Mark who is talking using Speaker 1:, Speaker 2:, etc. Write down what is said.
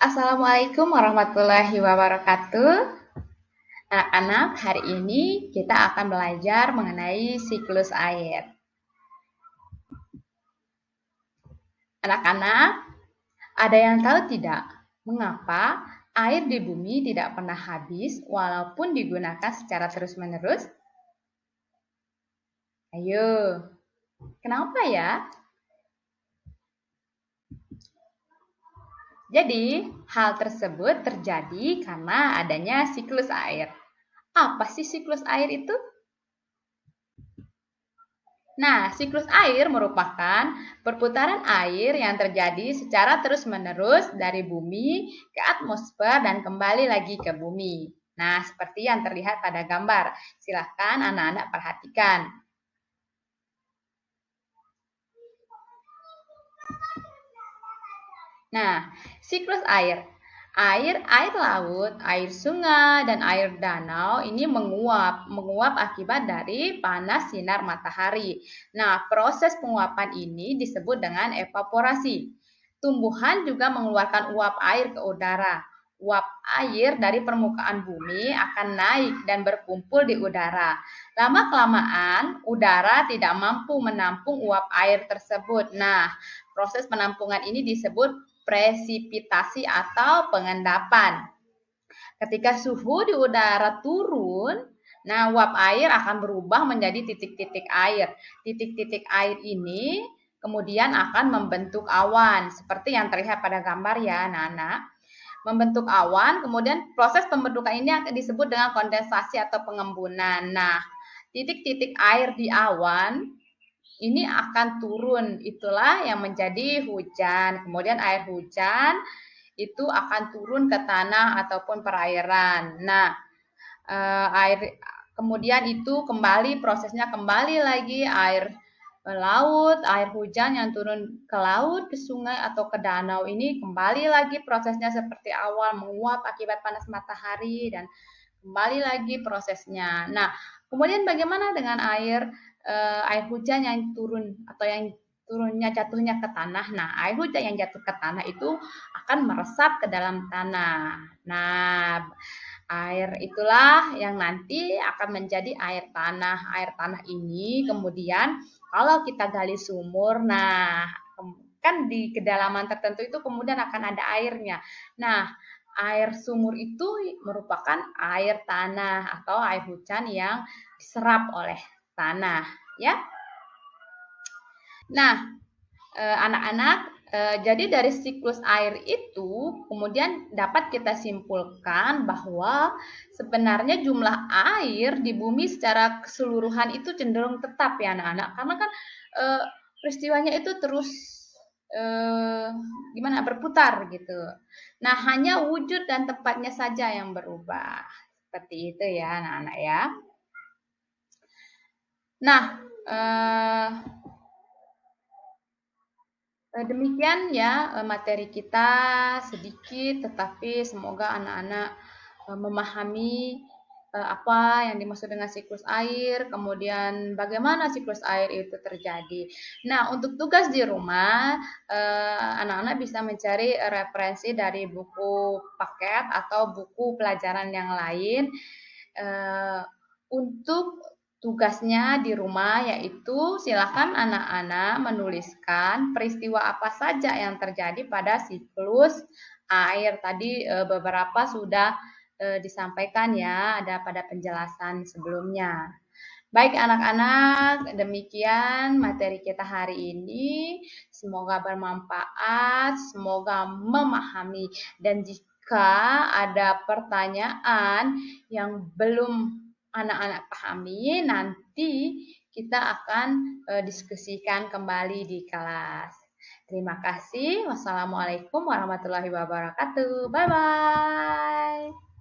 Speaker 1: Assalamualaikum warahmatullahi wabarakatuh. Anak-anak, hari ini kita akan belajar mengenai siklus air. Anak-anak, ada yang tahu tidak mengapa air di bumi tidak pernah habis walaupun digunakan secara terus-menerus? Ayo, kenapa ya? Jadi, hal tersebut terjadi karena adanya siklus air. Apa sih siklus air itu? Nah, siklus air merupakan perputaran air yang terjadi secara terus-menerus dari bumi ke atmosfer dan kembali lagi ke bumi. Nah, seperti yang terlihat pada gambar. Silahkan anak-anak perhatikan. Nah, siklus air. Air laut, air sungai, dan air danau ini menguap akibat dari panas sinar matahari. Nah, proses penguapan ini disebut dengan evaporasi. Tumbuhan juga mengeluarkan uap air ke udara. Uap air dari permukaan bumi akan naik dan berkumpul di udara. Lama-kelamaan, udara tidak mampu menampung uap air tersebut. Nah, proses penampungan ini disebut presipitasi atau pengendapan. Ketika suhu di udara turun, nah uap air akan berubah menjadi titik-titik air. Titik-titik air ini kemudian akan membentuk awan seperti yang terlihat pada gambar ya anak-anak. Membentuk awan, kemudian proses pembentukan ini akan disebut dengan kondensasi atau pengembunan. Nah, titik-titik air di awan ini akan turun. Itulah yang menjadi hujan. Kemudian air hujan itu akan turun ke tanah ataupun perairan. Nah, air kemudian itu kembali prosesnya kembali lagi air laut, air hujan yang turun ke laut, ke sungai atau ke danau ini kembali lagi prosesnya seperti awal menguap akibat panas matahari dan kembali lagi prosesnya. Nah, kemudian bagaimana dengan air hujan yang turun atau yang jatuhnya ke tanah. Nah, air hujan yang jatuh ke tanah itu akan meresap ke dalam tanah. Nah, air itulah yang nanti akan menjadi air tanah. Air tanah ini kemudian kalau kita gali sumur, nah kan di kedalaman tertentu itu kemudian akan ada airnya. Nah, air sumur itu merupakan air tanah atau air hujan yang diserap oleh tanah, ya. Nah, anak-anak, jadi dari siklus air itu kemudian dapat kita simpulkan bahwa sebenarnya jumlah air di bumi secara keseluruhan itu cenderung tetap ya anak-anak, karena kan peristiwanya itu terus gimana berputar gitu. Nah, hanya wujud dan tempatnya saja yang berubah. Seperti itu ya anak-anak ya. Nah, demikian ya materi kita sedikit, tetapi semoga anak-anak memahami apa yang dimaksud dengan siklus air, kemudian bagaimana siklus air itu terjadi. Nah, untuk tugas di rumah, anak-anak bisa mencari referensi dari buku paket atau buku pelajaran yang lain untuk tugasnya di rumah yaitu silakan anak-anak menuliskan peristiwa apa saja yang terjadi pada siklus air. Tadi beberapa sudah disampaikan ya, ada pada penjelasan sebelumnya. Baik anak-anak, demikian materi kita hari ini. Semoga bermanfaat, semoga memahami. Dan jika ada pertanyaan yang belum anak-anak pahami, nanti kita akan diskusikan kembali di kelas. Terima kasih. Wassalamualaikum warahmatullahi wabarakatuh. Bye-bye.